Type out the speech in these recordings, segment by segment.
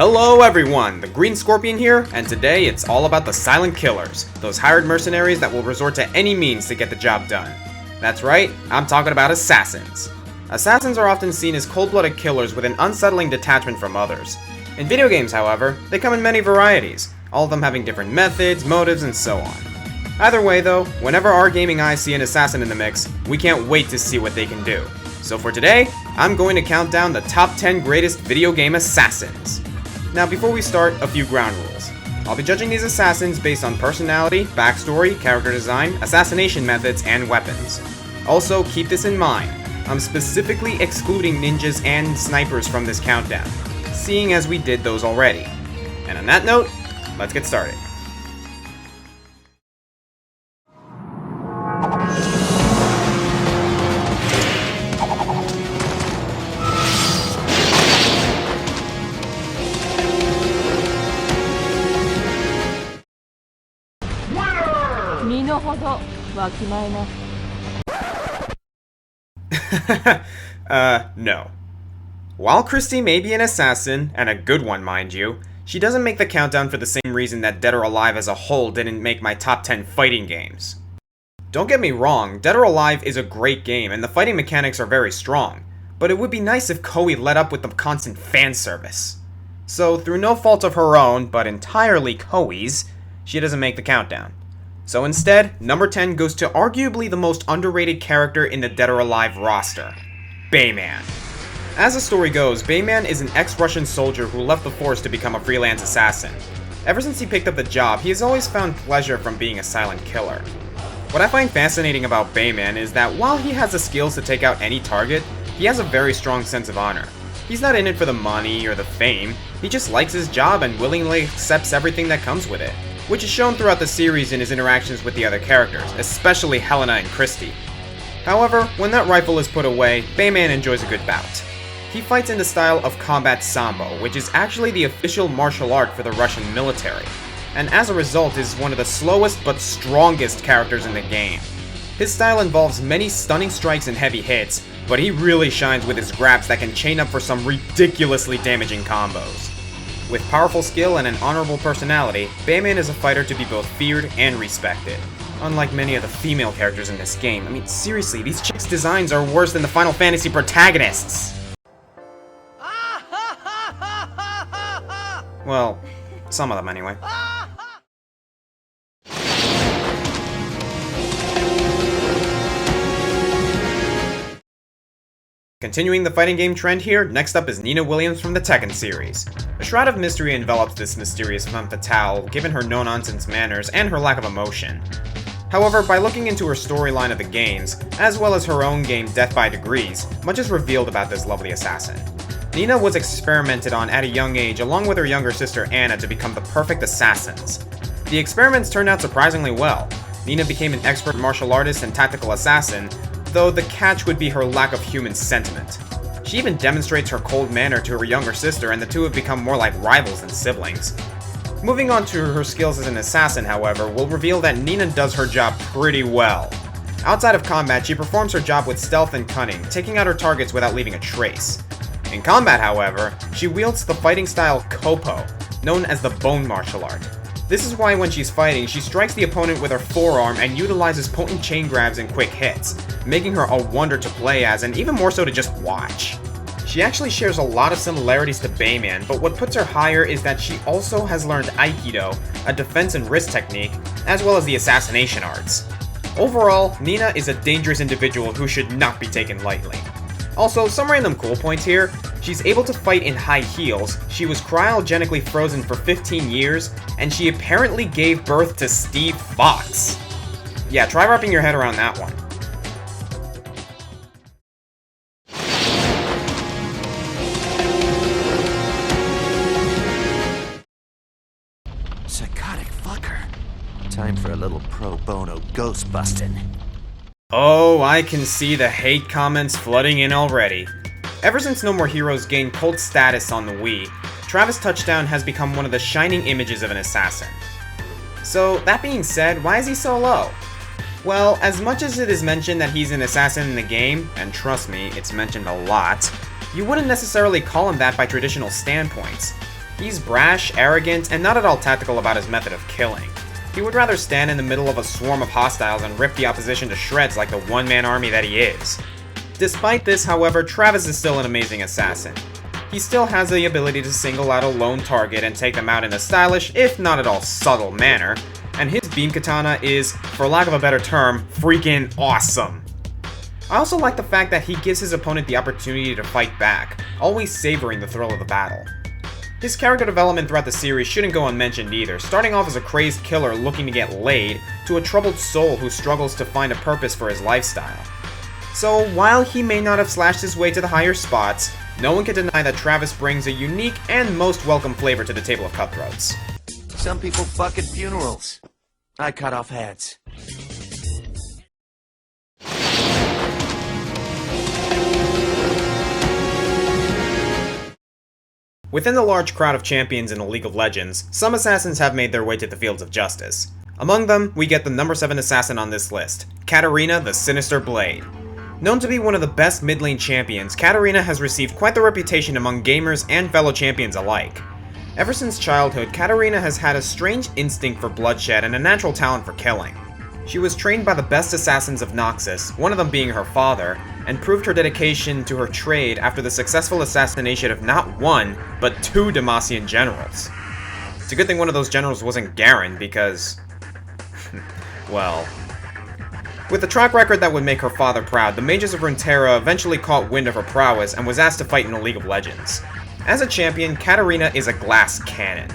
Hello everyone, the Green Scorpion here, and today it's all about the silent killers, those hired mercenaries that will resort to any means to get the job done. That's right, I'm talking about assassins. Assassins are often seen as cold-blooded killers with an unsettling detachment from others. In video games, however, they come in many varieties, all of them having different methods, motives, and so on. Either way though, whenever our gaming eyes see an assassin in the mix, we can't wait to see what they can do. So for today, I'm going to count down the top 10 greatest video game assassins. Now before we start, a few ground rules. I'll be judging these assassins based on personality, backstory, character design, assassination methods, and weapons. Also, keep this in mind, I'm specifically excluding ninjas and snipers from this countdown, seeing as we did those already. And on that note, let's get started. No. While Christy may be an assassin, and a good one mind you, she doesn't make the countdown for the same reason that Dead or Alive as a whole didn't make my top 10 fighting games. Don't get me wrong, Dead or Alive is a great game and the fighting mechanics are very strong, but it would be nice if Koei let up with the constant fan service. So through no fault of her own, but entirely Koei's, she doesn't make the countdown. So instead, number 10 goes to arguably the most underrated character in the Dead or Alive roster, Bayman. As the story goes, Bayman is an ex-Russian soldier who left the force to become a freelance assassin. Ever since he picked up the job, he has always found pleasure from being a silent killer. What I find fascinating about Bayman is that while he has the skills to take out any target, he has a very strong sense of honor. He's not in it for the money or the fame, he just likes his job and willingly accepts everything that comes with it, which is shown throughout the series in his interactions with the other characters, especially Helena and Christy. However, when that rifle is put away, Bayman enjoys a good bout. He fights in the style of combat sambo, which is actually the official martial art for the Russian military, and as a result is one of the slowest but strongest characters in the game. His style involves many stunning strikes and heavy hits, but he really shines with his grabs that can chain up for some ridiculously damaging combos. With powerful skill and an honorable personality, Bayman is a fighter to be both feared and respected. Unlike many of the female characters in this game, I mean seriously, these chicks' designs are worse than the Final Fantasy protagonists! Well, some of them anyway. Continuing the fighting game trend here, next up is Nina Williams from the Tekken series. A shroud of mystery envelops this mysterious femme fatale, given her no-nonsense manners and her lack of emotion. However, by looking into her storyline of the games, as well as her own game Death by Degrees, much is revealed about this lovely assassin. Nina was experimented on at a young age along with her younger sister Anna to become the perfect assassins. The experiments turned out surprisingly well. Nina became an expert martial artist and tactical assassin, though the catch would be her lack of human sentiment. She even demonstrates her cold manner to her younger sister, and the two have become more like rivals than siblings. Moving on to her skills as an assassin, however, will reveal that Nina does her job pretty well. Outside of combat, she performs her job with stealth and cunning, taking out her targets without leaving a trace. In combat, however, she wields the fighting style Kopo, known as the bone martial art. This is why when she's fighting, she strikes the opponent with her forearm and utilizes potent chain grabs and quick hits, making her a wonder to play as and even more so to just watch. She actually shares a lot of similarities to Bayman, but what puts her higher is that she also has learned Aikido, a defense and wrist technique, as well as the assassination arts. Overall, Nina is a dangerous individual who should not be taken lightly. Also, some random cool points here. She's able to fight in high heels, she was cryogenically frozen for 15 years, and she apparently gave birth to Steve Fox. Yeah, try wrapping your head around that one. Psychotic fucker. Time for a little pro bono ghost bustin'. Oh, I can see the hate comments flooding in already. Ever since No More Heroes gained cult status on the Wii, Travis Touchdown has become one of the shining images of an assassin. So, that being said, why is he so low? Well, as much as it is mentioned that he's an assassin in the game, and trust me, it's mentioned a lot, you wouldn't necessarily call him that by traditional standpoints. He's brash, arrogant, and not at all tactical about his method of killing. He would rather stand in the middle of a swarm of hostiles and rip the opposition to shreds like the one-man army that he is. Despite this, however, Travis is still an amazing assassin. He still has the ability to single out a lone target and take them out in a stylish, if not at all subtle manner, and his beam katana is, for lack of a better term, freaking awesome. I also like the fact that he gives his opponent the opportunity to fight back, always savoring the thrill of the battle. His character development throughout the series shouldn't go unmentioned either, starting off as a crazed killer looking to get laid, to a troubled soul who struggles to find a purpose for his lifestyle. So, while he may not have slashed his way to the higher spots, no one can deny that Travis brings a unique and most welcome flavor to the table of cutthroats. Some people fuck at funerals. I cut off heads. Within the large crowd of champions in a League of Legends, some assassins have made their way to the fields of justice. Among them, we get the number 7 assassin on this list, Katarina the Sinister Blade. Known to be one of the best mid-lane champions, Katarina has received quite the reputation among gamers and fellow champions alike. Ever since childhood, Katarina has had a strange instinct for bloodshed and a natural talent for killing. She was trained by the best assassins of Noxus, one of them being her father, and proved her dedication to her trade after the successful assassination of not one, but 2 Demacian generals. It's a good thing one of those generals wasn't Garen, because... well... With a track record that would make her father proud, the Mages of Runeterra eventually caught wind of her prowess and was asked to fight in a League of Legends. As a champion, Katarina is a glass cannon.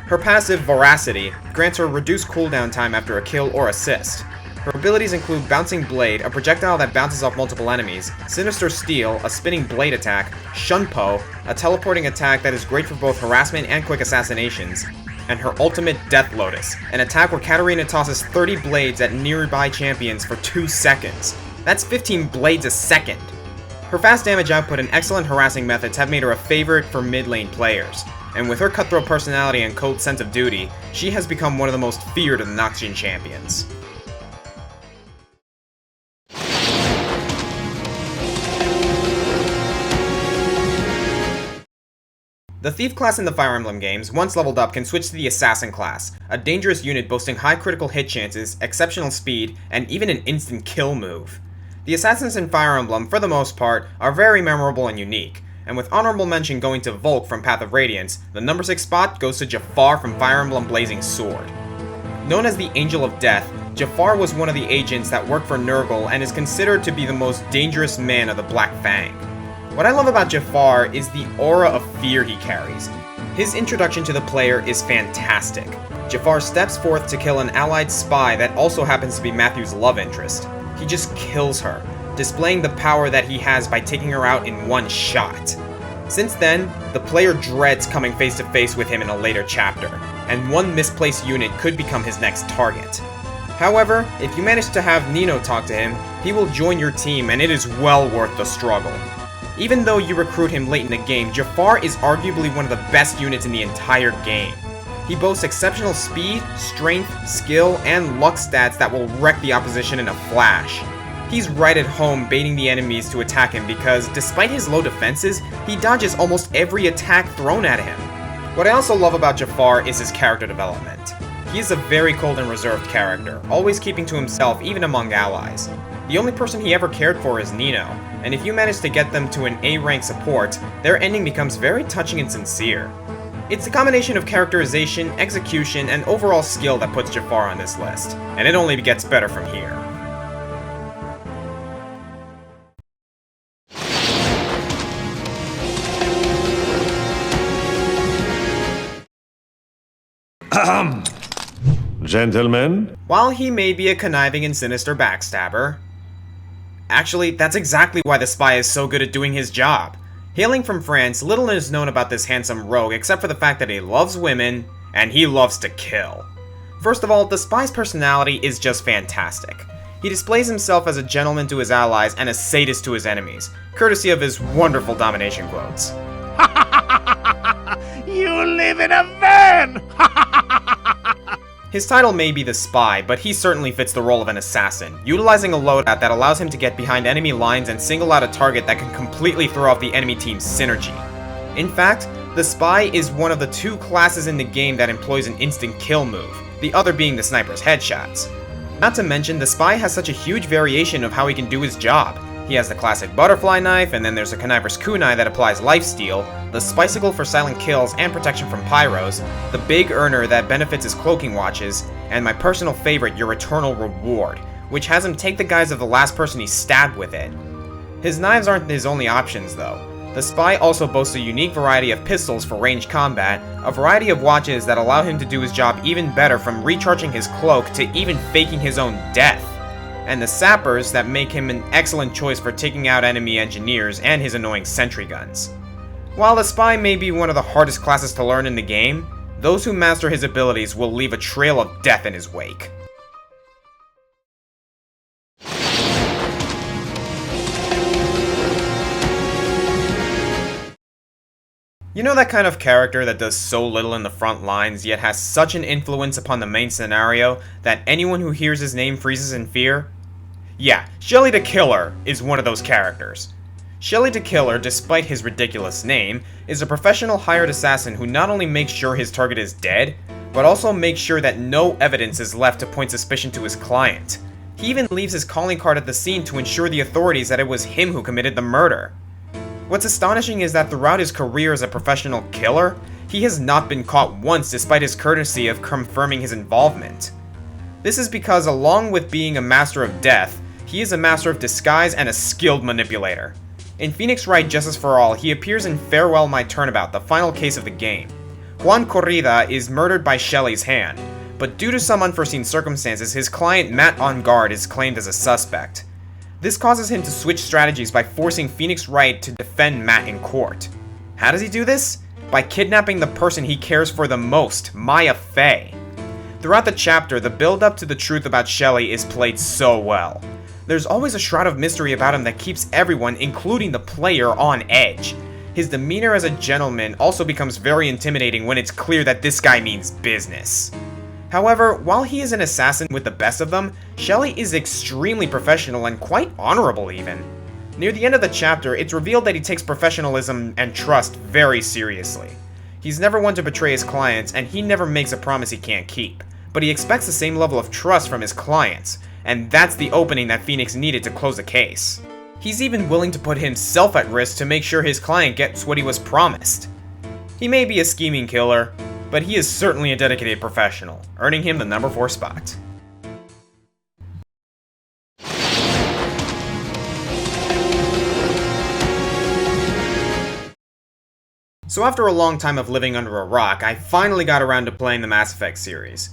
Her passive, Voracity, grants her reduced cooldown time after a kill or assist. Her abilities include Bouncing Blade, a projectile that bounces off multiple enemies, Sinister Steel, a spinning blade attack, Shunpo, a teleporting attack that is great for both harassment and quick assassinations, and her ultimate Death Lotus, an attack where Katarina tosses 30 blades at nearby champions for 2 seconds. That's 15 blades a second. Her fast damage output and excellent harassing methods have made her a favorite for mid-lane players, and with her cutthroat personality and cold sense of duty, she has become one of the most feared of the Noxian champions. The Thief class in the Fire Emblem games, once leveled up, can switch to the Assassin class, a dangerous unit boasting high critical hit chances, exceptional speed, and even an instant kill move. The Assassins in Fire Emblem, for the most part, are very memorable and unique, and with honorable mention going to Volk from Path of Radiance, the number 6 spot goes to Jafar from Fire Emblem Blazing Sword. Known as the Angel of Death, Jafar was one of the agents that worked for Nurgle and is considered to be the most dangerous man of the Black Fang. What I love about Jafar is the aura of fear he carries. His introduction to the player is fantastic. Jafar steps forth to kill an allied spy that also happens to be Matthew's love interest. He just kills her, displaying the power that he has by taking her out in one shot. Since then, the player dreads coming face to face with him in a later chapter, and one misplaced unit could become his next target. However, if you manage to have Nino talk to him, he will join your team and it is well worth the struggle. Even though you recruit him late in the game, Jafar is arguably one of the best units in the entire game. He boasts exceptional speed, strength, skill, and luck stats that will wreck the opposition in a flash. He's right at home baiting the enemies to attack him because, despite his low defenses, he dodges almost every attack thrown at him. What I also love about Jafar is his character development. He is a very cold and reserved character, always keeping to himself even among allies. The only person he ever cared for is Nino, and if you manage to get them to an A-rank support, their ending becomes very touching and sincere. It's a combination of characterization, execution, and overall skill that puts Jafar on this list, and it only gets better from here. Gentlemen? While he may be a conniving and sinister backstabber, actually, that's exactly why the spy is so good at doing his job. Hailing from France, little is known about this handsome rogue except for the fact that he loves women, and he loves to kill. First of all, the spy's personality is just fantastic. He displays himself as a gentleman to his allies and a sadist to his enemies, courtesy of his wonderful domination quotes. You live in a van! His title may be the Spy, but he certainly fits the role of an assassin, utilizing a loadout that allows him to get behind enemy lines and single out a target that can completely throw off the enemy team's synergy. In fact, the The Spy is one of the two classes in the game that employs an instant kill move, the other being the sniper's headshots. Not to mention, the Spy has such a huge variation of how he can do his job. He has the classic butterfly knife, and then there's a conniver's kunai that applies lifesteal, the spicicle for silent kills and protection from pyros, the big earner that benefits his cloaking watches, and my personal favorite, your eternal reward, which has him take the guise of the last person he stabbed with it. His knives aren't his only options though. The Spy also boasts a unique variety of pistols for ranged combat, a variety of watches that allow him to do his job even better, from recharging his cloak to even faking his own death, and the sappers that make him an excellent choice for taking out enemy engineers and his annoying sentry guns. While the Spy may be one of the hardest classes to learn in the game, those who master his abilities will leave a trail of death in his wake. You know that kind of character that does so little in the front lines, yet has such an influence upon the main scenario that anyone who hears his name freezes in fear? Yeah, Shelly the Killer is one of those characters. Shelly the Killer, despite his ridiculous name, is a professional hired assassin who not only makes sure his target is dead, but also makes sure that no evidence is left to point suspicion to his client. He even leaves his calling card at the scene to ensure the authorities that it was him who committed the murder. What's astonishing is that throughout his career as a professional killer, he has not been caught once despite his courtesy of confirming his involvement. This is because, along with being a master of death, he is a master of disguise and a skilled manipulator. In Phoenix Wright Justice for All, he appears in Farewell My Turnabout, the final case of the game. Juan Corrida is murdered by Shelly's hand, but due to some unforeseen circumstances, his client Matt On Guard is claimed as a suspect. This causes him to switch strategies by forcing Phoenix Wright to defend Matt in court. How does he do this? By kidnapping the person he cares for the most, Maya Fey. Throughout the chapter, the build-up to the truth about Shelly is played so well. There's always a shroud of mystery about him that keeps everyone, including the player, on edge. His demeanor as a gentleman also becomes very intimidating when it's clear that this guy means business. However, while he is an assassin with the best of them, Shelly is extremely professional and quite honorable even. Near the end of the chapter, it's revealed that he takes professionalism and trust very seriously. He's never one to betray his clients, and he never makes a promise he can't keep. But he expects the same level of trust from his clients, and that's the opening that Phoenix needed to close the case. He's even willing to put himself at risk to make sure his client gets what he was promised. He may be a scheming killer, but he is certainly a dedicated professional, earning him the number 4 spot. So after a long time of living under a rock, I finally got around to playing the Mass Effect series.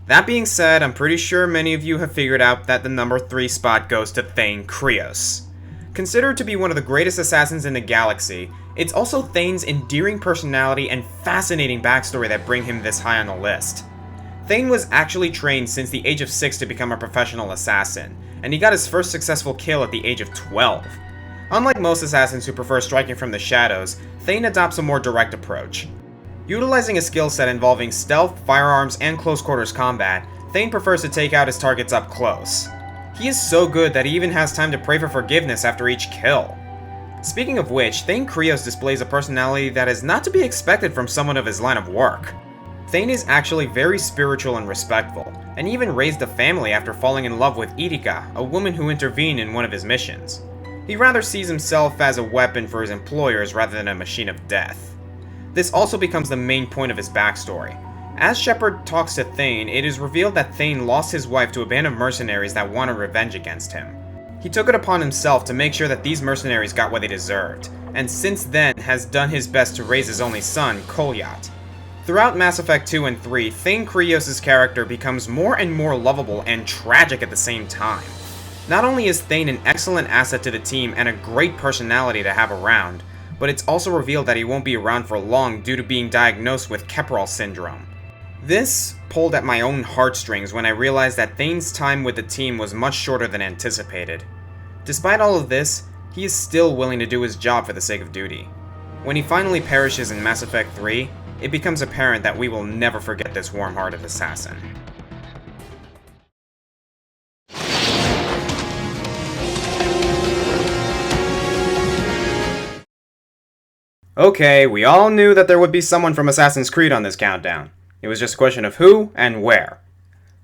That being said, I'm pretty sure many of you have figured out that the number 3 spot goes to Thane Krios. Considered to be one of the greatest assassins in the galaxy, it's also Thane's endearing personality and fascinating backstory that bring him this high on the list. Thane was actually trained since the age of 6 to become a professional assassin, and he got his first successful kill at the age of 12. Unlike most assassins who prefer striking from the shadows, Thane adopts a more direct approach. Utilizing a skill set involving stealth, firearms, and close quarters combat, Thane prefers to take out his targets up close. He is so good that he even has time to pray for forgiveness after each kill. Speaking of which, Thane Krios displays a personality that is not to be expected from someone of his line of work. Thane is actually very spiritual and respectful, and even raised a family after falling in love with Irika, a woman who intervened in one of his missions. He rather sees himself as a weapon for his employers rather than a machine of death. This also becomes the main point of his backstory. As Shepard talks to Thane, it is revealed that Thane lost his wife to a band of mercenaries that wanted revenge against him. He took it upon himself to make sure that these mercenaries got what they deserved, and since then has done his best to raise his only son, Kolyat. Throughout Mass Effect 2 and 3, Thane Krios' character becomes more and more lovable and tragic at the same time. Not only is Thane an excellent asset to the team and a great personality to have around, but it's also revealed that he won't be around for long due to being diagnosed with Keppel syndrome. This pulled at my own heartstrings when I realized that Thane's time with the team was much shorter than anticipated. Despite all of this, he is still willing to do his job for the sake of duty. When he finally perishes in Mass Effect 3, it becomes apparent that we will never forget this warm-hearted assassin. Okay, we all knew that there would be someone from Assassin's Creed on this countdown. It was just a question of who and where.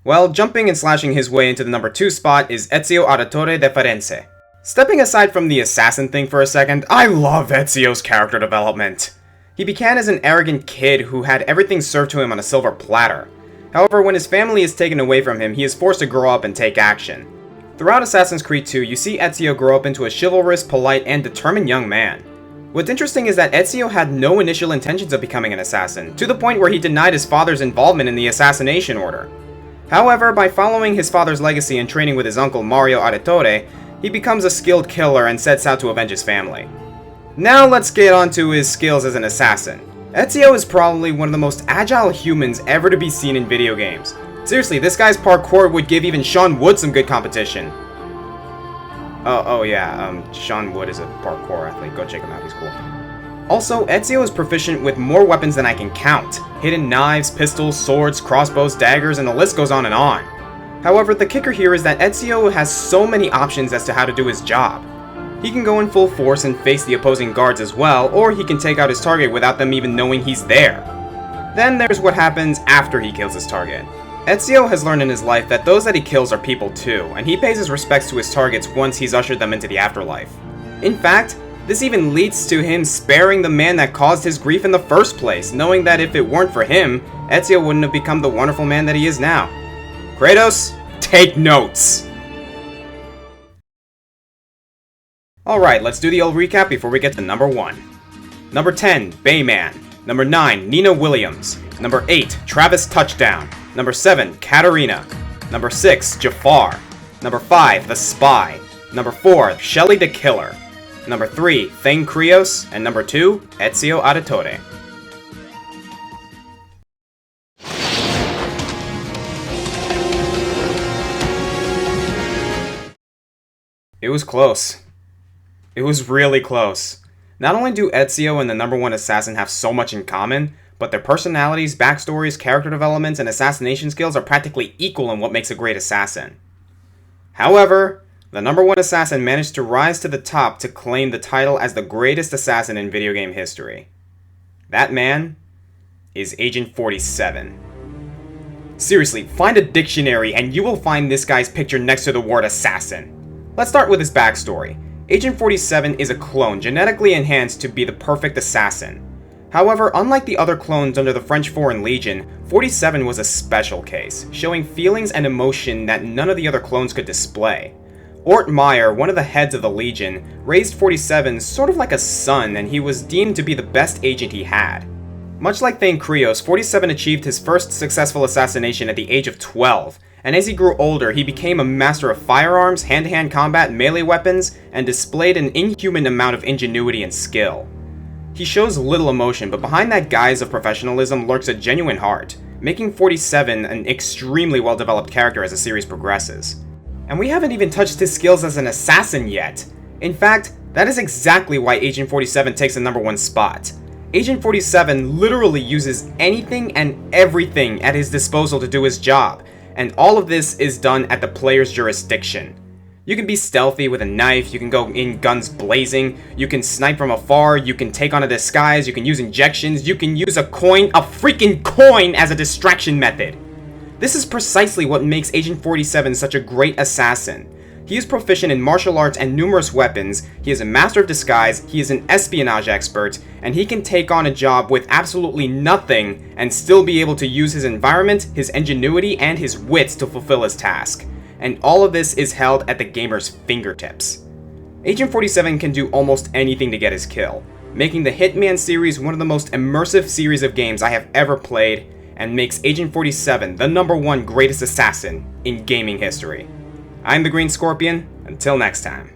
Well, jumping and slashing his way into the number 2 spot is Ezio Auditore de Firenze. Stepping aside from the assassin thing for a second, I love Ezio's character development. He began as an arrogant kid who had everything served to him on a silver platter. However, when his family is taken away from him, he is forced to grow up and take action. Throughout Assassin's Creed 2, you see Ezio grow up into a chivalrous, polite, and determined young man. What's interesting is that Ezio had no initial intentions of becoming an assassin, to the point where he denied his father's involvement in the assassination order. However, by following his father's legacy and training with his uncle Mario Auditore, he becomes a skilled killer and sets out to avenge his family. Now let's get on to his skills as an assassin. Ezio is probably one of the most agile humans ever to be seen in video games. Seriously, this guy's parkour would give even Sean Wood some good competition. Sean Wood is a parkour athlete. Go check him out, he's cool. Also, Ezio is proficient with more weapons than I can count. Hidden knives, pistols, swords, crossbows, daggers, and the list goes on and on. However, the kicker here is that Ezio has so many options as to how to do his job. He can go in full force and face the opposing guards as well, or he can take out his target without them even knowing he's there. Then there's what happens after he kills his target. Ezio has learned in his life that those that he kills are people too, and he pays his respects to his targets once he's ushered them into the afterlife. In fact, this even leads to him sparing the man that caused his grief in the first place, knowing that if it weren't for him, Ezio wouldn't have become the wonderful man that he is now. Kratos, take notes! Alright, let's do the old recap before we get to number 1. Number 10, Bayman. Number 9, Nina Williams. Number 8, Travis Touchdown. Number 7, Katarina. Number 6, Jafar. Number 5, The Spy. Number 4, Shelly the Killer. Number 3, Thane Krios. And number 2, Ezio Auditore. It was close. It was really close. Not only do Ezio and the number 1 assassin have so much in common, but their personalities, backstories, character developments, and assassination skills are practically equal in what makes a great assassin. However, the number 1 assassin managed to rise to the top to claim the title as the greatest assassin in video game history. That man is Agent 47. Seriously, find a dictionary and you will find this guy's picture next to the word assassin. Let's start with his backstory. Agent 47 is a clone genetically enhanced to be the perfect assassin. However, unlike the other clones under the French Foreign Legion, 47 was a special case, showing feelings and emotion that none of the other clones could display. Ort Meyer, one of the heads of the Legion, raised 47 sort of like a son, and he was deemed to be the best agent he had. Much like Thane Krios, 47 achieved his first successful assassination at the age of 12, and as he grew older, he became a master of firearms, hand-to-hand combat, melee weapons, and displayed an inhuman amount of ingenuity and skill. He shows little emotion, but behind that guise of professionalism lurks a genuine heart, making 47 an extremely well-developed character as the series progresses. And we haven't even touched his skills as an assassin yet. In fact, that is exactly why Agent 47 takes the number 1 spot. Agent 47 literally uses anything and everything at his disposal to do his job, and all of this is done at the player's jurisdiction. You can be stealthy with a knife, you can go in guns blazing, you can snipe from afar, you can take on a disguise, you can use injections, you can use a freaking coin as a distraction method. This is precisely what makes Agent 47 such a great assassin. He is proficient in martial arts and numerous weapons, he is a master of disguise, he is an espionage expert, and he can take on a job with absolutely nothing and still be able to use his environment, his ingenuity, and his wits to fulfill his task. And all of this is held at the gamer's fingertips. Agent 47 can do almost anything to get his kill, making the Hitman series one of the most immersive series of games I have ever played, and makes Agent 47 the number 1 greatest assassin in gaming history. I'm the Green Scorpion, until next time.